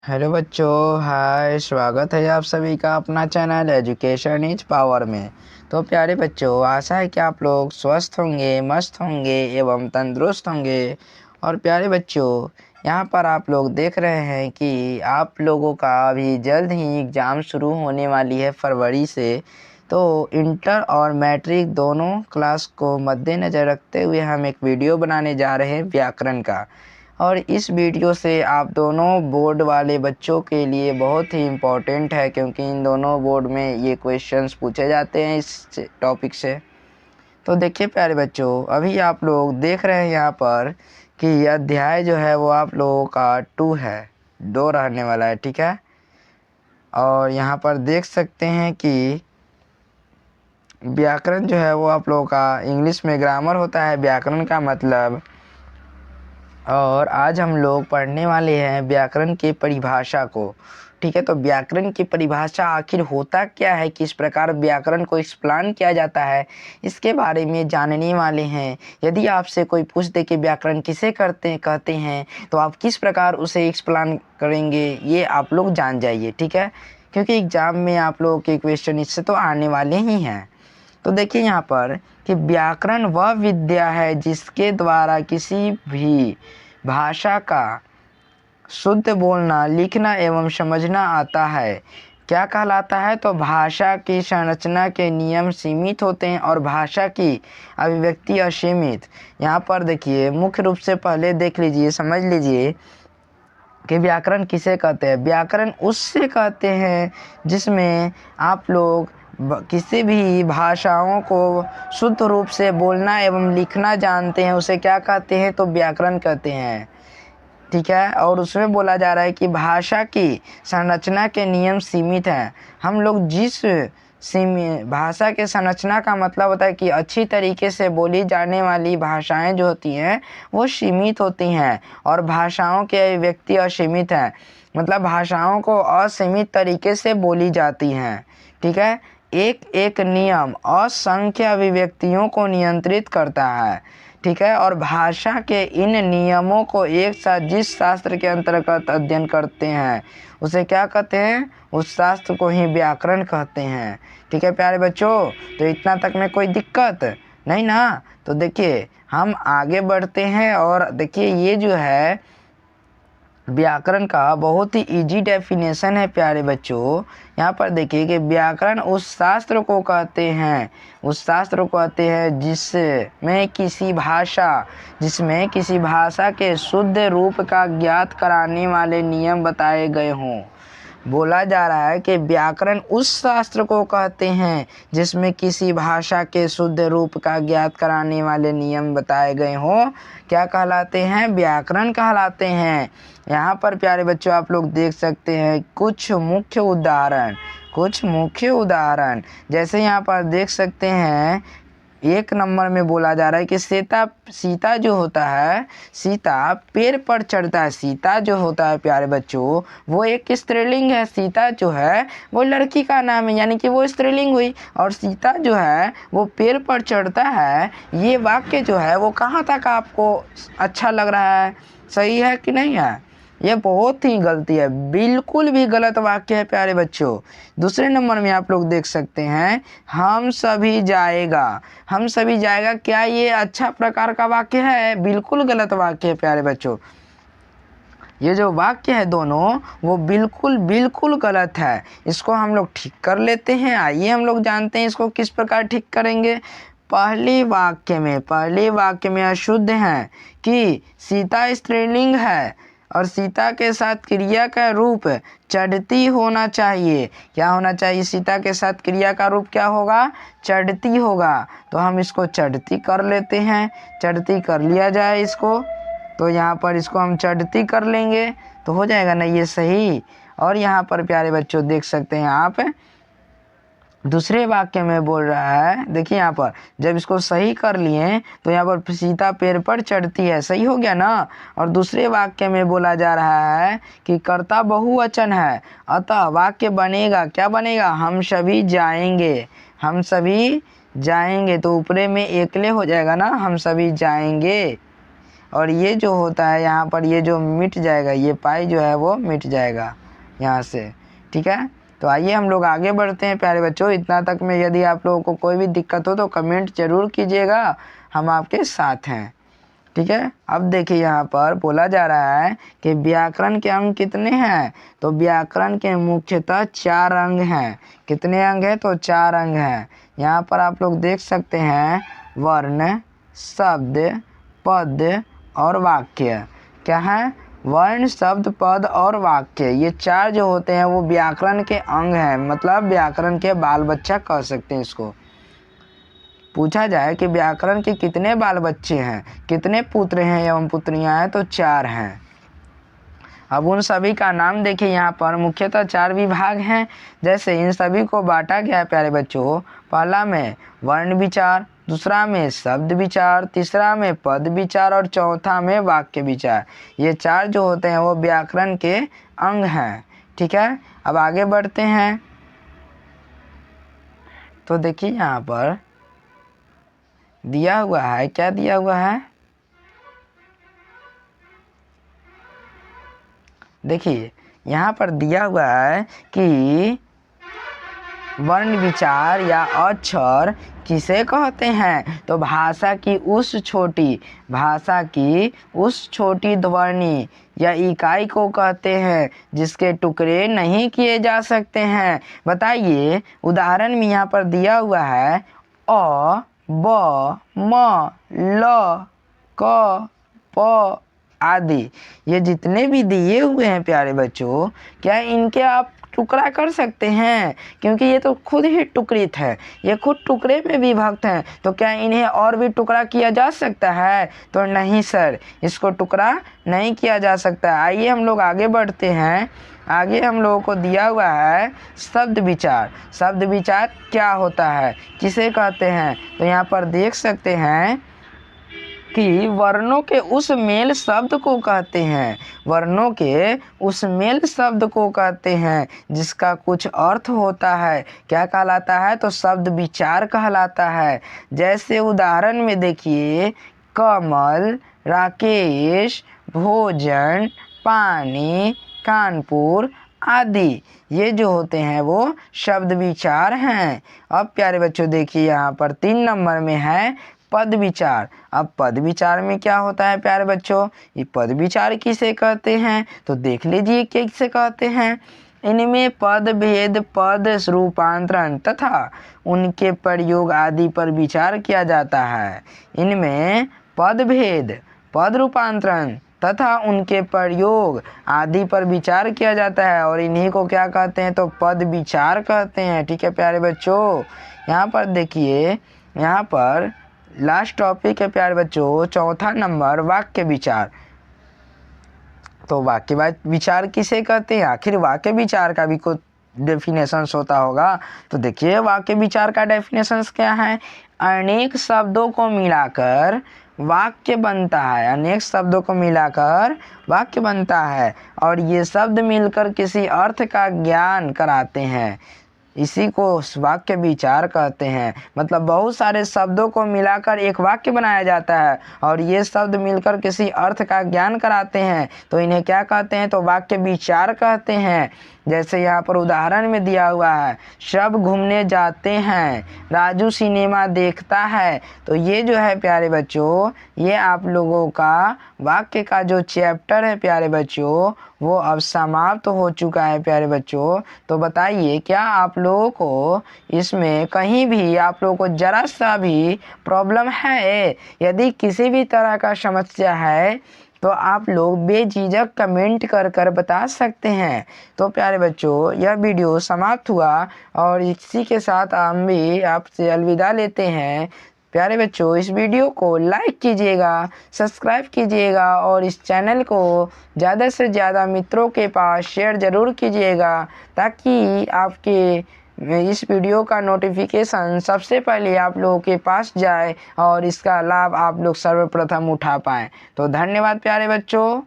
Hello बच्चों, हाय। स्वागत है आप सभी का अपना चैनल एजुकेशन इज पावर में। तो प्यारे बच्चों, आशा है कि आप लोग स्वस्थ होंगे, मस्त होंगे एवं तंदुरुस्त होंगे। और प्यारे बच्चों, यहाँ पर आप लोग देख रहे हैं कि आप लोगों का अभी जल्द ही एग्ज़ाम शुरू होने वाली है फरवरी से। तो इंटर और मैट्रिक दोनों क्लास को मद्देनज़र रखते हुए हम एक वीडियो बनाने जा रहे हैं व्याकरण का। और इस वीडियो से आप दोनों बोर्ड वाले बच्चों के लिए बहुत ही इम्पोर्टेंट है, क्योंकि इन दोनों बोर्ड में ये क्वेश्चंस पूछे जाते हैं इस टॉपिक से। तो देखिए प्यारे बच्चों, अभी आप लोग देख रहे हैं यहाँ पर कि ये अध्याय जो है वो आप लोगों का 2 है, 2 रहने वाला है, ठीक है। और यहाँ पर देख सकते हैं कि व्याकरण जो है वो आप लोगों का इंग्लिश में ग्रामर होता है, व्याकरण का मतलब। और आज हम लोग पढ़ने वाले हैं व्याकरण की परिभाषा को, ठीक है। तो व्याकरण की परिभाषा आखिर होता क्या है, किस प्रकार व्याकरण को एक्सप्लेन किया जाता है, इसके बारे में जानने वाले हैं। यदि आपसे कोई पूछ दे कि व्याकरण किसे कहते हैं, तो आप किस प्रकार उसे एक्सप्लेन करेंगे, ये आप लोग जान जाइए, ठीक है। क्योंकि एग्ज़ाम में आप लोगों के क्वेश्चन इससे तो आने वाले ही हैं। तो देखिए यहाँ पर कि व्याकरण वह विद्या है जिसके द्वारा किसी भी भाषा का शुद्ध बोलना, लिखना एवं समझना आता है। क्या कहलाता है? तो भाषा की संरचना के नियम सीमित होते हैं और भाषा की अभिव्यक्ति असीमित। यहाँ पर देखिए, मुख्य रूप से पहले देख लीजिए, समझ लीजिए कि व्याकरण किसे कहते हैं। व्याकरण उससे कहते हैं जिसमें आप लोग किसी भी भाषाओं को शुद्ध रूप से बोलना एवं लिखना जानते हैं, उसे क्या कहते हैं? तो व्याकरण कहते हैं, ठीक है। और उसमें बोला जा रहा है कि भाषा की संरचना के नियम सीमित हैं। हम लोग जिस भाषा के संरचना का मतलब होता है कि अच्छी तरीके से बोली जाने वाली भाषाएं जो होती हैं वो सीमित होती हैं, और भाषाओं के अभिव्यक्ति असीमित हैं, मतलब भाषाओं को असीमित तरीके से बोली जाती हैं, ठीक है। एक एक नियम असंख्य अभिव्यक्तियों को नियंत्रित करता है, ठीक है। और भाषा के इन नियमों को एक साथ जिस शास्त्र के अंतर्गत अध्ययन करते हैं उसे क्या कहते हैं? उस शास्त्र को ही व्याकरण कहते हैं, ठीक है प्यारे बच्चों। तो इतना तक में कोई दिक्कत नहीं ना? तो देखिए हम आगे बढ़ते हैं, और देखिए ये जो है व्याकरण का बहुत ही इजी डेफिनेशन है प्यारे बच्चों। यहाँ पर देखिए कि व्याकरण उस शास्त्र को कहते हैं, जिसमें किसी भाषा के शुद्ध रूप का ज्ञात कराने वाले नियम बताए गए हों। बोला जा रहा है कि व्याकरण उस शास्त्र को कहते हैं जिसमें किसी भाषा के शुद्ध रूप का ज्ञात कराने वाले नियम बताए गए हों। क्या कहलाते हैं? व्याकरण कहलाते हैं। यहाँ पर प्यारे बच्चों आप लोग देख सकते हैं कुछ मुख्य उदाहरण, जैसे यहाँ पर देख सकते हैं 1 नंबर में बोला जा रहा है कि सीता जो होता है, सीता पेड़ पर चढ़ता है। सीता जो होता है प्यारे बच्चों वो एक स्त्रीलिंग है। सीता जो है वो लड़की का नाम है, यानी कि वो स्त्रीलिंग हुई। और सीता जो है वो पेड़ पर चढ़ता है। ये वाक्य जो है वो कहाँ तक आपको अच्छा लग रहा है? सही है कि नहीं है? ये बहुत ही गलती है, बिल्कुल भी गलत वाक्य है प्यारे बच्चों। दूसरे नंबर में आप लोग देख सकते हैं हम सभी जाएगा। क्या ये अच्छा प्रकार का वाक्य है? बिल्कुल गलत वाक्य है प्यारे बच्चों। ये जो वाक्य है दोनों वो बिल्कुल गलत है। इसको हम लोग ठीक कर लेते हैं। आइए हम लोग जानते हैं इसको किस प्रकार ठीक करेंगे। पहले वाक्य में अशुद्ध है कि सीता स्त्रीलिंग है और सीता के साथ क्रिया का रूप चढ़ती होना चाहिए। क्या होना चाहिए? सीता के साथ क्रिया का रूप क्या होगा? चढ़ती होगा। तो हम इसको चढ़ती कर लेते हैं, चढ़ती कर लिया जाए इसको। तो यहाँ पर इसको हम चढ़ती कर लेंगे तो हो जाएगा ना ये सही। और यहाँ पर प्यारे बच्चों देख सकते हैं आप, दूसरे वाक्य में बोल रहा है, देखिए यहाँ पर जब इसको सही कर लिए तो यहाँ पर सीता पेड़ पर चढ़ती है, सही हो गया ना। और दूसरे वाक्य में बोला जा रहा है कि कर्ता बहुवचन है, अतः वाक्य बनेगा, क्या बनेगा? हम सभी जाएंगे। तो ऊपरे में एकले हो जाएगा ना, हम सभी जाएंगे। और ये जो होता है यहाँ पर ये जो मिट जाएगा, ये पाई जो है वो मिट जाएगा यहाँ से। ठीक है, तो आइए हम लोग आगे बढ़ते हैं प्यारे बच्चों। इतना तक में यदि आप लोगों को कोई भी दिक्कत हो तो कमेंट जरूर कीजिएगा, हम आपके साथ हैं। ठीक है, अब देखिए यहाँ पर बोला जा रहा है कि व्याकरण के अंग कितने हैं। तो व्याकरण के मुख्यतः 4 अंग हैं। कितने अंग हैं? तो 4 अंग हैं। यहाँ पर आप लोग देख सकते हैं वर्ण, शब्द, पद और वाक्य। क्या है? वर्ण, शब्द, पद और वाक्य, ये 4 जो होते हैं वो व्याकरण के अंग हैं, मतलब व्याकरण के बाल बच्चा कह सकते हैं इसको। पूछा जाए कि व्याकरण के कितने बाल बच्चे हैं, कितने पुत्र हैं एवं पुत्रियां हैं, तो 4 हैं। अब उन सभी का नाम देखिए, यहाँ पर मुख्यतः 4 विभाग हैं। जैसे इन सभी को बांटा गया है प्यारे बच्चों। पहला में वर्ण विचार, दूसरा में शब्द विचार, तीसरा में पद विचार और चौथा में वाक्य विचार। ये 4 जो होते हैं वो व्याकरण के अंग हैं। ठीक है, अब आगे बढ़ते हैं। तो देखिए यहाँ पर दिया हुआ है, क्या दिया हुआ है? देखिए यहाँ पर दिया हुआ है कि वर्ण विचार या अक्षर किसे कहते हैं। तो भाषा की उस छोटी ध्वनि या इकाई को कहते हैं जिसके टुकड़े नहीं किए जा सकते हैं। बताइए, उदाहरण में यहाँ पर दिया हुआ है अ, ब, म, ल, क, प आदि। ये जितने भी दिए हुए हैं प्यारे बच्चों, क्या इनके आप टुकड़ा कर सकते हैं? क्योंकि ये तो खुद ही टुकड़ित है, ये खुद टुकड़े में विभक्त हैं। तो क्या इन्हें और भी टुकड़ा किया जा सकता है? तो नहीं सर, इसको टुकड़ा नहीं किया जा सकता। आइए हम लोग आगे बढ़ते हैं। आगे हम लोगों को दिया हुआ है शब्द विचार। शब्द विचार क्या होता है, किसे कहते हैं? तो यहाँ पर देख सकते हैं कि वर्णों के उस मेल शब्द को कहते हैं। वर्णों के उस मेल शब्द को कहते हैं जिसका कुछ अर्थ होता है। क्या कहलाता है? तो शब्द विचार कहलाता है। जैसे उदाहरण में देखिए, कमल, राकेश, भोजन, पानी, कानपुर आदि, ये जो होते हैं वो शब्द विचार हैं। अब प्यारे बच्चों देखिए यहाँ पर 3 नंबर में है पद विचार। अब पद विचार में क्या होता है प्यारे बच्चों? ये पद विचार किसे कहते हैं? तो देख लीजिए किसे कहते हैं। इनमें पद भेद, पद रूपांतरण तथा उनके प्रयोग आदि पर विचार किया जाता है। इनमें पद भेद, पद रूपांतरण तथा उनके प्रयोग आदि पर विचार किया जाता है और इन्हीं को क्या कहते हैं? तो पद विचार कहते हैं। ठीक है प्यारे बच्चों, यहाँ पर देखिए, यहाँ पर लास्ट टॉपिक है प्यारे बच्चों, चौथा नंबर वाक्य विचार। तो वाक्य विचार किसे कहते हैं? आखिर वाक्य विचार का भी कुछ डेफिनेशंस होता होगा। तो देखिए वाक्य विचार का डेफिनेशंस क्या है? अनेक शब्दों को मिलाकर वाक्य बनता है। अनेक शब्दों को मिलाकर वाक्य बनता है और ये शब्द मिलकर किसी अर्थ का ज्ञान कराते हैं। इसी को वाक्य विचार कहते हैं। मतलब बहुत सारे शब्दों को मिलाकर एक वाक्य बनाया जाता है और ये शब्द मिलकर किसी अर्थ का ज्ञान कराते हैं, तो इन्हें क्या कहते हैं? तो वाक्य विचार कहते हैं। जैसे यहाँ पर उदाहरण में दिया हुआ है, सब घूमने जाते हैं, राजू सिनेमा देखता है। तो ये जो है प्यारे बच्चों, ये आप लोगों का वाक्य का जो चैप्टर है प्यारे बच्चों, वो अब समाप्त हो चुका है प्यारे बच्चों। तो बताइए, क्या आप लोगों को इसमें कहीं भी आप लोगों को जरा सा भी प्रॉब्लम है? यदि किसी भी तरह का समस्या है तो आप लोग बेझिझक कमेंट कर बता सकते हैं। तो प्यारे बच्चों, यह वीडियो समाप्त हुआ और इसी के साथ हम भी आपसे अलविदा लेते हैं। प्यारे बच्चों, इस वीडियो को लाइक कीजिएगा, सब्सक्राइब कीजिएगा और इस चैनल को ज़्यादा से ज़्यादा मित्रों के पास शेयर ज़रूर कीजिएगा ताकि आपके इस वीडियो का नोटिफिकेशन सबसे पहले आप लोगों के पास जाए और इसका लाभ आप लोग सर्वप्रथम उठा पाएँ। तो धन्यवाद प्यारे बच्चों।